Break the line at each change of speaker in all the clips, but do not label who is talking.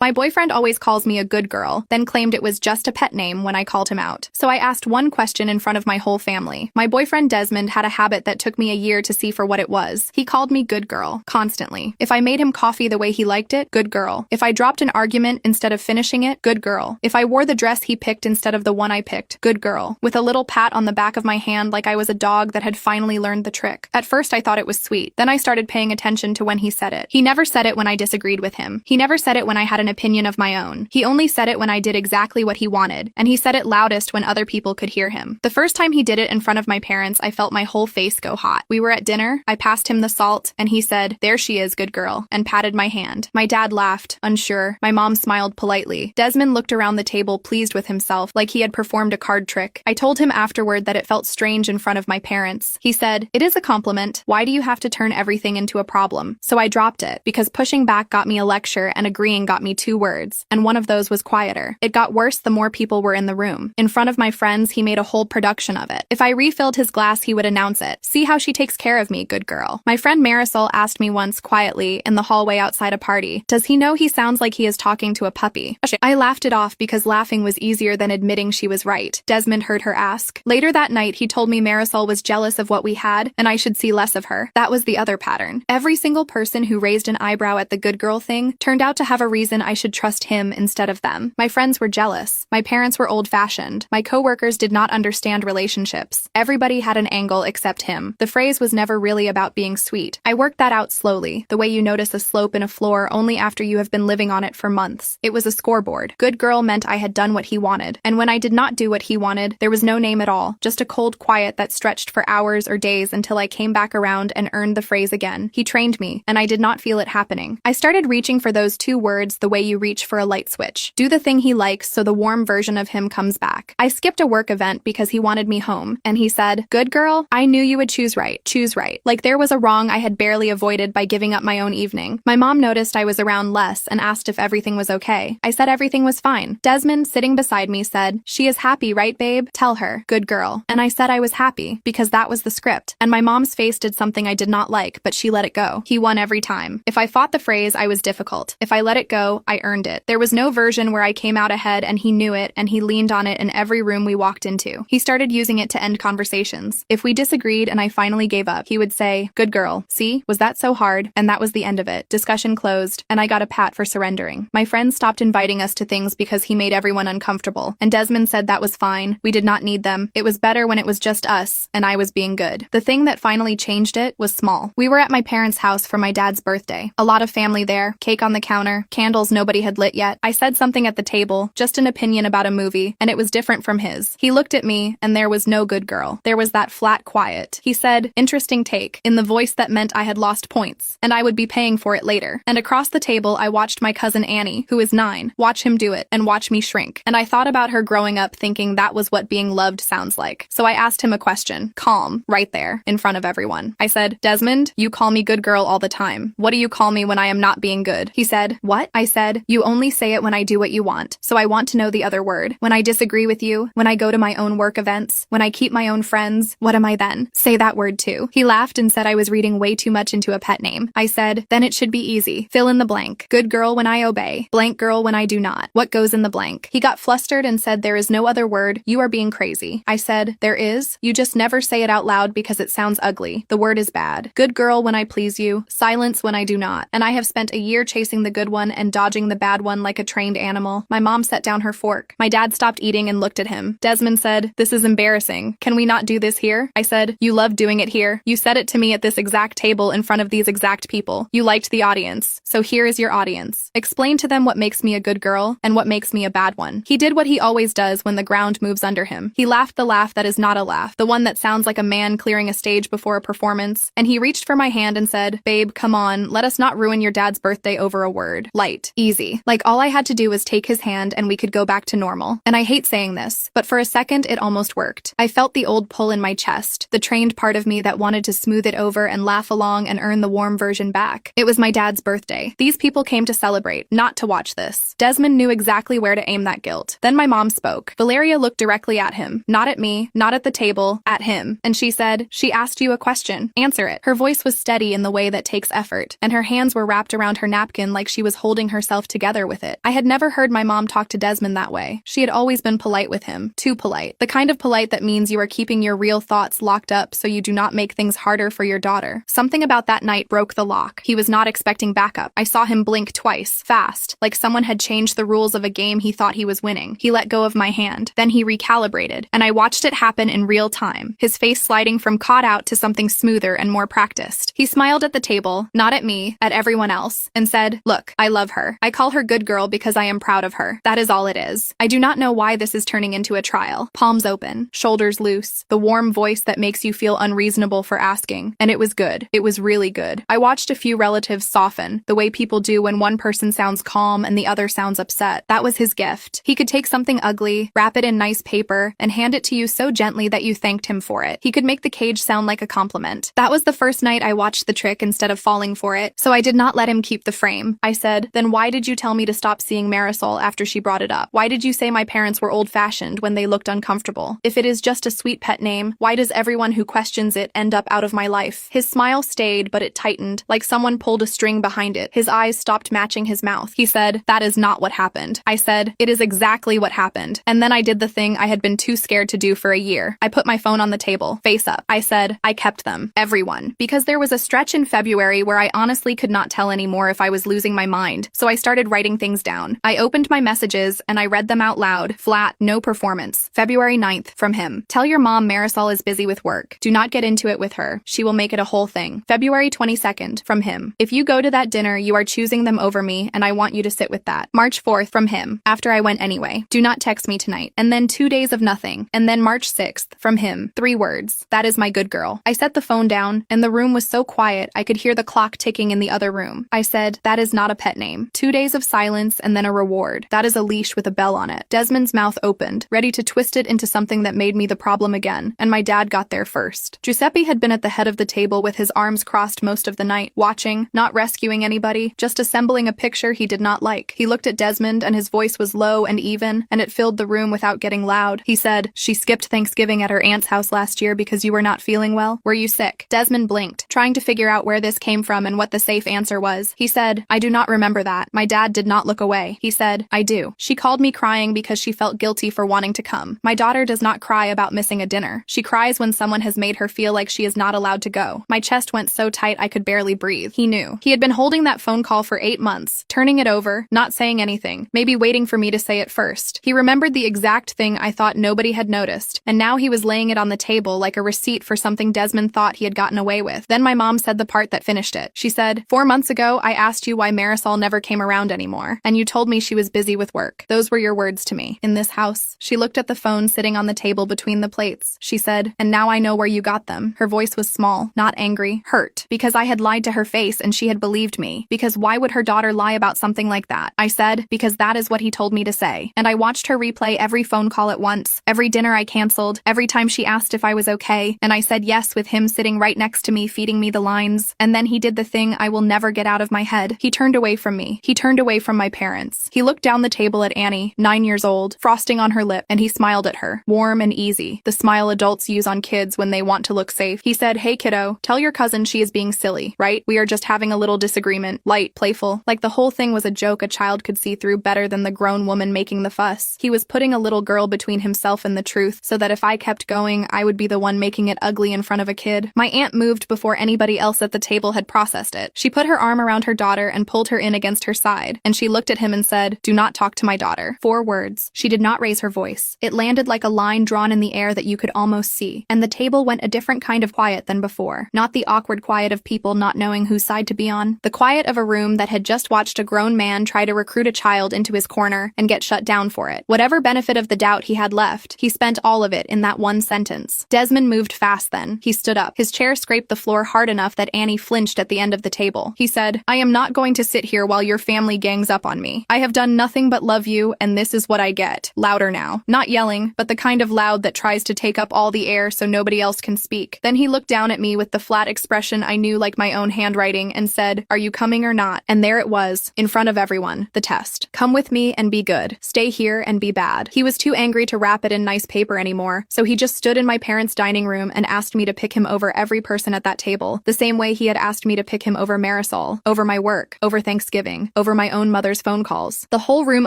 My boyfriend always calls me a good girl, then claimed it was just a pet name when I called him out. So I asked one question in front of my whole family. My boyfriend Desmond had a habit that took me a year to see for what it was. He called me good girl, constantly. If I made him coffee the way he liked it, good girl. If I dropped an argument instead of finishing it, good girl. If I wore the dress he picked instead of the one I picked, good girl. With a little pat on the back of my hand like I was a dog that had finally learned the trick. At first I thought it was sweet. Then I started paying attention to when he said it. He never said it when I disagreed with him. He never said it when I had an opinion of my own. He only said it when I did exactly what he wanted, and he said it loudest when other people could hear him. The first time he did it in front of my parents, I felt my whole face go hot. We were at dinner, I passed him the salt, and he said, "There she is, good girl," and patted my hand. My dad laughed, unsure. My mom smiled politely. Desmond looked around the table pleased with himself, like he had performed a card trick. I told him afterward that it felt strange in front of my parents. He said, "It is a compliment. Why do you have to turn everything into a problem?" So I dropped it, because pushing back got me a lecture and agreeing got me 2 words, and one of those was quieter. It got worse the more people were in the room. In front of my friends, he made a whole production of it. If I refilled his glass, he would announce it. "See how she takes care of me, good girl." My friend Marisol asked me once quietly in the hallway outside a party, "Does he know he sounds like he is talking to a puppy?" I laughed it off because laughing was easier than admitting she was right. Desmond heard her ask. Later that night, he told me Marisol was jealous of what we had and I should see less of her. That was the other pattern. Every single person who raised an eyebrow at the good girl thing turned out to have a reason I should trust him instead of them. My friends were jealous. My parents were old-fashioned. My coworkers did not understand relationships. Everybody had an angle except him. The phrase was never really about being sweet. I worked that out slowly, the way you notice a slope in a floor only after you have been living on it for months. It was a scoreboard. Good girl meant I had done what he wanted. And when I did not do what he wanted, there was no name at all, just a cold quiet that stretched for hours or days until I came back around and earned the phrase again. He trained me, and I did not feel it happening. I started reaching for those 2 words the way you reach for a light switch. Do the thing he likes so the warm version of him comes back. I skipped a work event because he wanted me home, and he said, "Good girl, I knew you would choose right. Choose right." Like there was a wrong I had barely avoided by giving up my own evening. My mom noticed I was around less and asked if everything was okay. I said everything was fine. Desmond, sitting beside me, said, "She is happy, right, babe? Tell her. Good girl." And I said I was happy, because that was the script. And my mom's face did something I did not like, but she let it go. He won every time. If I fought the phrase, I was difficult. If I let it go, I earned it. There was no version where I came out ahead and he knew it and he leaned on it in every room we walked into. He started using it to end conversations. If we disagreed and I finally gave up, he would say, "Good girl. See? Was that so hard?" And that was the end of it. Discussion closed, and I got a pat for surrendering. My friends stopped inviting us to things because he made everyone uncomfortable. And Desmond said that was fine. We did not need them. It was better when it was just us, and I was being good. The thing that finally changed it was small. We were at my parents' house for my dad's birthday. A lot of family there, cake on the counter, candles nobody had lit yet. I said something at the table, just an opinion about a movie, and it was different from his. He looked at me, and there was no good girl. There was that flat quiet. He said, "Interesting take," in the voice that meant I had lost points, and I would be paying for it later. And across the table, I watched my cousin Annie, who is 9, watch him do it, and watch me shrink. And I thought about her growing up thinking that was what being loved sounds like. So I asked him a question, calm, right there, in front of everyone. I said, "Desmond, you call me good girl all the time. What do you call me when I am not being good?" He said, "What?" I said, "You only say it when I do what you want. So I want to know the other word. When I disagree with you, when I go to my own work events, when I keep my own friends, what am I then? Say that word too." He laughed and said I was reading way too much into a pet name. I said, "Then it should be easy. Fill in the blank. Good girl when I obey. Blank girl when I do not. What goes in the blank?" He got flustered and said, "There is no other word. You are being crazy." I said, "There is. You just never say it out loud because it sounds ugly. The word is bad. Good girl when I please you. Silence when I do not. And I have spent a year chasing the good one and dodging the bad one like a trained animal." My mom set down her fork. My dad stopped eating and looked at him. Desmond said, "This is embarrassing. Can we not do this here?" I said, "You love doing it here. You said it to me at this exact table in front of these exact people. You liked the audience. So here is your audience. Explain to them what makes me a good girl and what makes me a bad one." He did what he always does when the ground moves under him. He laughed the laugh that is not a laugh, the one that sounds like a man clearing a stage before a performance, and he reached for my hand and said, "Babe, come on, let us not ruin your dad's birthday over a word. Light. Easy." Like all I had to do was take his hand and we could go back to normal. And I hate saying this, but for a second it almost worked. I felt the old pull in my chest, the trained part of me that wanted to smooth it over and laugh along and earn the warm version back. It was my dad's birthday. These people came to celebrate, not to watch this. Desmond knew exactly where to aim that guilt. Then my mom spoke. Valeria looked directly at him, not at me, not at the table, at him. And she said, "She asked you a question. Answer it." Her voice was steady in the way that takes effort, and her hands were wrapped around her napkin like she was holding herself herself together with it. I had never heard my mom talk to Desmond that way. She had always been polite with him, too polite. The kind of polite that means you are keeping your real thoughts locked up so you do not make things harder for your daughter. Something about that night broke the lock. He was not expecting backup. I saw him blink twice, fast, like someone had changed the rules of a game he thought he was winning. He let go of my hand. Then he recalibrated, and I watched it happen in real time, his face sliding from caught out to something smoother and more practiced. He smiled at the table, not at me, at everyone else, and said, "Look, I love her. I call her good girl because I am proud of her. That is all it is. I do not know why this is turning into a trial." Palms open, shoulders loose, the warm voice that makes you feel unreasonable for asking. And it was good. It was really good. I watched a few relatives soften, the way people do when one person sounds calm and the other sounds upset. That was his gift. He could take something ugly, wrap it in nice paper, and hand it to you so gently that you thanked him for it. He could make the cage sound like a compliment. That was the first night I watched the trick instead of falling for it, so I did not let him keep the frame. I said, "Then why did you tell me to stop seeing Marisol after she brought it up? Why did you say my parents were old-fashioned when they looked uncomfortable? If it is just a sweet pet name, why does everyone who questions it end up out of my life?" His smile stayed, but it tightened, like someone pulled a string behind it. His eyes stopped matching his mouth. He said, "That is not what happened." I said, "It is exactly what happened." And then I did the thing I had been too scared to do for a year. I put my phone on the table, face up. I said, "I kept them. Everyone." Because there was a stretch in February where I honestly could not tell anymore if I was losing my mind, so I started writing things down. I opened my messages and I read them out loud, flat, no performance. February 9th, from him. "Tell your mom Marisol is busy with work. Do not get into it with her. She will make it a whole thing." February 22nd, from him. "If you go to that dinner, you are choosing them over me, and I want you to sit with that." March 4th, from him. "After I went anyway. Do not text me tonight." And then 2 days of nothing. And then March 6th, from him. 3 words. "That is my good girl." I set the phone down, and the room was so quiet I could hear the clock ticking in the other room. I said, "That is not a pet name." 2 days of silence and then a reward. "That is a leash with a bell on it." Desmond's mouth opened, ready to twist it into something that made me the problem again, and my dad got there first. Giuseppe had been at the head of the table with his arms crossed most of the night, watching, not rescuing anybody, just assembling a picture he did not like. He looked at Desmond and his voice was low and even, and it filled the room without getting loud. He said, "She skipped Thanksgiving at her aunt's house last year because you were not feeling well. Were you sick?" Desmond blinked, trying to figure out where this came from and what the safe answer was. He said, "I do not remember that." My dad did not look away. He said, "I do. She called me crying because she felt guilty for wanting to come." My daughter does not cry about missing a dinner. She cries when someone has made her feel like she is not allowed to go. My chest went so tight I could barely breathe. He knew. He had been holding that phone call for 8 months, turning it over, not saying anything, maybe waiting for me to say it first. He remembered the exact thing I thought nobody had noticed, and now he was laying it on the table like a receipt for something Desmond thought he had gotten away with. Then my mom said the part that finished it. She said, "4 months ago, I asked you why Marisol never came around anymore, and you told me she was busy with work. Those were your words to me. In this house." She looked at the phone sitting on the table between the plates. She said, "And now I know where you got them." Her voice was small, not angry, hurt, because I had lied to her face and she had believed me. Because why would her daughter lie about something like that? I said, "Because that is what he told me to say." And I watched her replay every phone call at once, every dinner I canceled, every time she asked if I was okay, and I said yes with him sitting right next to me feeding me the lines. And then he did the thing I will never get out of my head. He turned away from me. He turned away from my parents. He looked down the table at Annie, 9 years old, frosting on her lip, and he smiled at her, warm and easy, the smile adults use on kids when they want to look safe. He said, "Hey kiddo, tell your cousin she is being silly, right? We are just having a little disagreement, light, playful, like the whole thing was a joke a child could see through better than the grown woman making the fuss." He was putting a little girl between himself and the truth, so that if I kept going, I would be the one making it ugly in front of a kid. My aunt moved before anybody else at the table had processed it. She put her arm around her daughter and pulled her in against her side, and she looked at him and said, "Do not talk to my daughter." 4 words. She did not raise her voice. It landed like a line drawn in the air that you could almost see, and the table went a different kind of quiet than before. Not the awkward quiet of people not knowing whose side to be on. The quiet of a room that had just watched a grown man try to recruit a child into his corner and get shut down for it. Whatever benefit of the doubt he had left, he spent all of it in that one sentence. Desmond moved fast then. He stood up. His chair scraped the floor hard enough that Annie flinched at the end of the table. He said, "I am not going to sit here while your family gangs up on me. I have done nothing but love you, and this is what I get." Louder now. Not yelling, but the kind of loud that tries to take up all the air so nobody else can speak. Then he looked down at me with the flat expression I knew like my own handwriting and said, "Are you coming or not?" And there it was, in front of everyone, the test. Come with me and be good. Stay here and be bad. He was too angry to wrap it in nice paper anymore, so he just stood in my parents' dining room and asked me to pick him over every person at that table, the same way he had asked me to pick him over Marisol, over my work, over Thanksgiving, over my own mother's phone calls. The whole room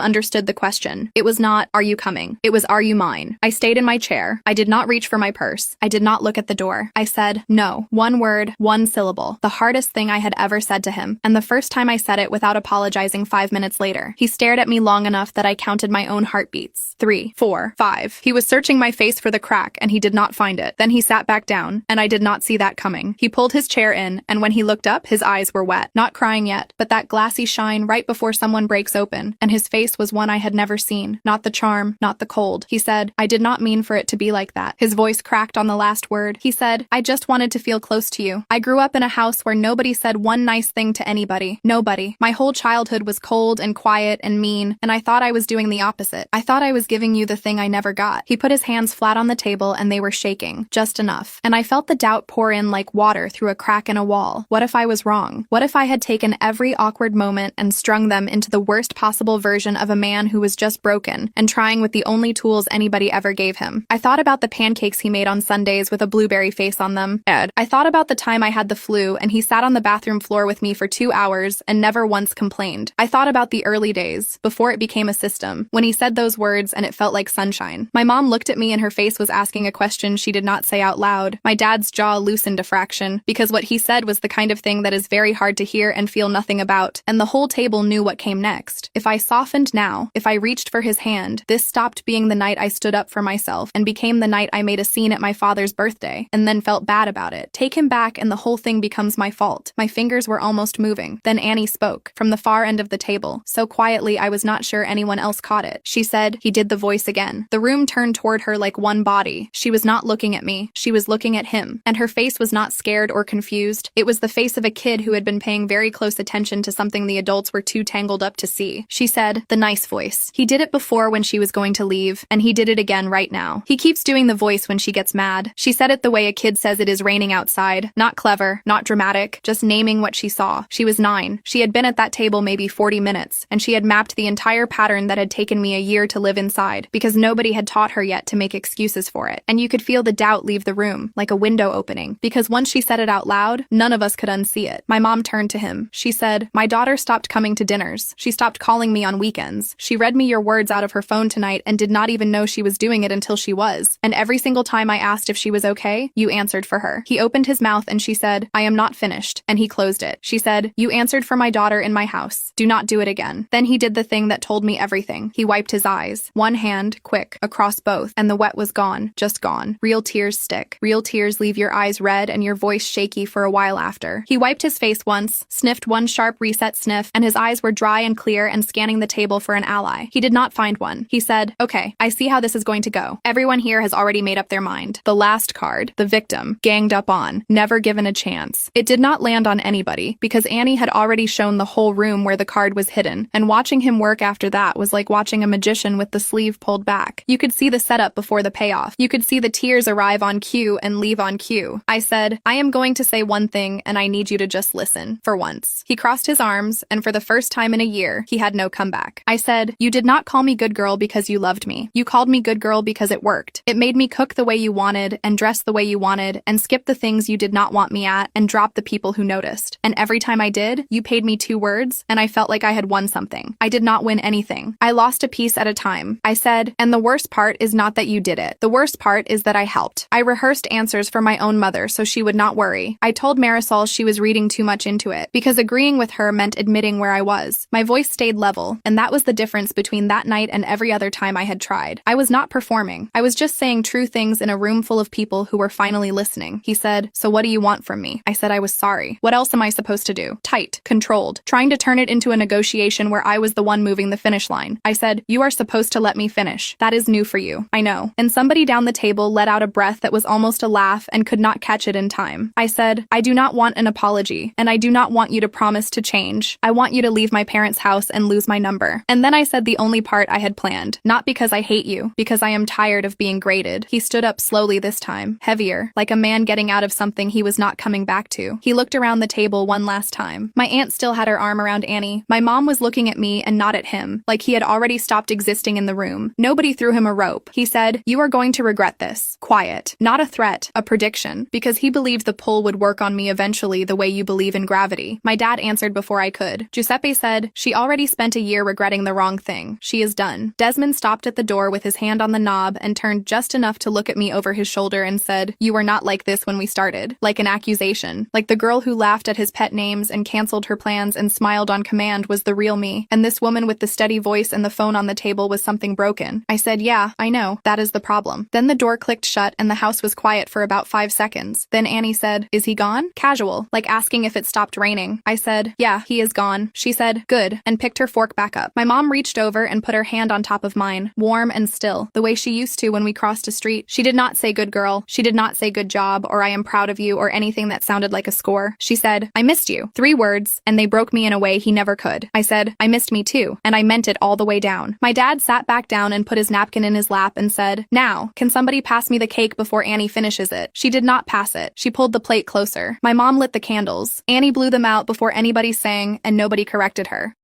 understood the question. It was not, "Are you coming?" It was, "Are you mine?" I stayed in my chair. I did not reach for my purse. I did not look at the door. I said, "No." One word, one syllable. The hardest thing I had ever said to him. And the first time I said it without apologizing 5 minutes later. He stared at me long enough that I counted my own heartbeats. 3, 4, 5. He was searching my face for the crack, and he did not find it. Then he sat back down, and I did not see that coming. He pulled his chair in, and when he looked up, his eyes were wet. Not crying yet, but that glassy shine right before someone breaks open. And his face was one I had never seen. Not the charm, not the cold. He said, "I did not mean for it to be like that." His voice cracked on the last word. He said, "I just wanted to feel close to you. I grew up in a house where nobody said one nice thing to anybody. Nobody. My whole childhood was cold and quiet and mean, and I thought I was doing the opposite. I thought I was giving you the thing I never got." He put his hands flat on the table and they were shaking, just enough. And I felt the doubt pour in like water through a crack in a wall. What if I was wrong? What if I had taken every awkward moment and strung them into the worst possible version of a man who was just broken and trying with the only tools anybody ever gave him? I thought about the pancakes he made on Sundays with a blueberry face on them. Ed. I thought about the time I had the flu and he sat on the bathroom floor with me for 2 hours and never once complained. I thought about the early days, before it became a system, when he said those words and it felt like sunshine. My mom looked at me and her face was asking a question she did not say out loud. My dad's jaw loosened a fraction, because what he said was the kind of thing that is very hard to hear and feel nothing about, and the whole table knew what came next. If I softened now, if I reached for his hand, this stopped being the night I stood up for myself and became the night I made a scene at my father's birthday and then felt bad about it. Take him back and the whole thing becomes my fault. My fingers were almost moving. Then Annie spoke, from the far end of the table, so quietly I was not sure anyone else caught it. She said, he did the voice again. The room turned toward her like one body. She was not looking at me. She was looking at him. And her face was not scared or confused. It was the face of a kid who had been paying very close attention to something the adults were too tangled up to see. She said, the nice voice. He did it before when she was going to leave, and he did it again right now. He keeps doing the voice when she gets mad. She said it the way a kid says it is raining outside. Not clever, not dramatic, just naming what she saw. She was 9. She had been at that table maybe 40 minutes, and she had mapped the entire pattern that had taken me a year to live inside, because nobody had taught her yet to make excuses for it. And you could feel the doubt leave the room, like a window opening, because once she said it out loud, none of us could unsee it. My mom turned to him. She said, my daughter stopped coming to dinners. She stopped calling me on weekends. She read me your words out of her phone tonight and did not even know she was doing it until she was. And every single time I asked if she was okay, you answered for her. He opened his mouth and she said, I am not finished. And he closed it. She said, you answered for my daughter in my house. Do not do it again. Then he did the thing that told me everything. He wiped his eyes. One hand, quick, across both, and the wet was gone, just gone. Real tears stick. Real tears leave your eyes red and your voice shaky for a while after. He wiped his face once, sniffed one sharp reset sniff, and his eyes were dry and clear and scanning the table for an ally. He did not find one. He said, okay, I see how this is going to go. Everyone here has already made up their mind. The last card, the victim, ganged up on, never given a chance. It did not land on anybody, because Annie had already shown the whole room where the card was hidden, and watching him work after that was like watching a magician with the sleeve pulled back. You could see the setup before the payoff. You could see the tears arrive on cue and leave on cue. I said, I am going to say one thing, and I need you to just listen, for once. He crossed his arms, and for the first time in a year, he had no comeback. I said, you did not call me good girl because you loved me. You called me good girl because it worked. It made me cook the way you wanted, and dress the way you wanted, and skip the things you did not want me at, and drop the people who noticed. And every time I did, you paid me 2 words, and I felt like I had won something. I did not win anything. I lost a piece at a time. I said, and the worst part is not that you did it. The worst part is that I helped. I rehearsed answers for my own mother so she would not worry. I told Marisol she was reading too much into it, because agreeing with her meant admitting where I was. My voice stayed level, and that was the difference between that night and every other time I had tried. I was not performing. I was just saying true things in a room full of people who were finally listening. He said, so what do you want from me? I said I was sorry. What else am I supposed to do? Tight, controlled, trying to turn it into a negotiation where I was the one moving the finish line. I said, you are supposed to let me finish. That is new for you. I know. And somebody down the table let out a breath that was almost a laugh and could not catch it in time. I said, I do not want an apology, and I do not want you to promise to change. I want you to leave my parents' house and lose my number. And then I said the only part I had planned. Not because I hate you, because I am tired of being graded. He stood up slowly this time, heavier, like a man getting out of something he was not coming back to. He looked around the table one last time. My aunt still had her arm around Annie. My mom was looking at me and not at him, like he had already stopped existing in the room. Nobody threw him a rope. He said, you are going to regret this. Quiet. Not a threat, a prediction, because he believed the pull would work on me eventually the way you believe in gravity. My dad answered before I could. Giuseppe said, "She already spent a year regretting the wrong thing. She is done." Desmond stopped at the door with his hand on the knob and turned just enough to look at me over his shoulder and said, "You were not like this when we started." Like an accusation. Like the girl who laughed at his pet names and canceled her plans and smiled on command was the real me. And this woman with the steady voice and the phone on the table was something broken. I said, "Yeah, I know. That is the problem." Then the door clicked shut and the house was quiet for about 5 seconds. Then Annie said, "Is he gone?" Casual, like asking if it stopped raining. I said, "Yeah, he is gone." She said, "Good," and picked her fork back up. My mom reached over and put her hand on top of mine, warm and still, the way she used to when we crossed a street. She did not say good girl. She did not say good job or I am proud of you or anything that sounded like a score. She said, "I missed you." 3 words, and they broke me in a way he never could. I said, "I missed me too," and I meant it all the way down. My dad sat back down and put his napkin in his lap and said, "Now, can somebody pass me the cake before Annie finishes it?" She did not pass it. She pulled the plate closer. My mom lit the candles. Annie blew them out before anybody sang, and nobody corrected her.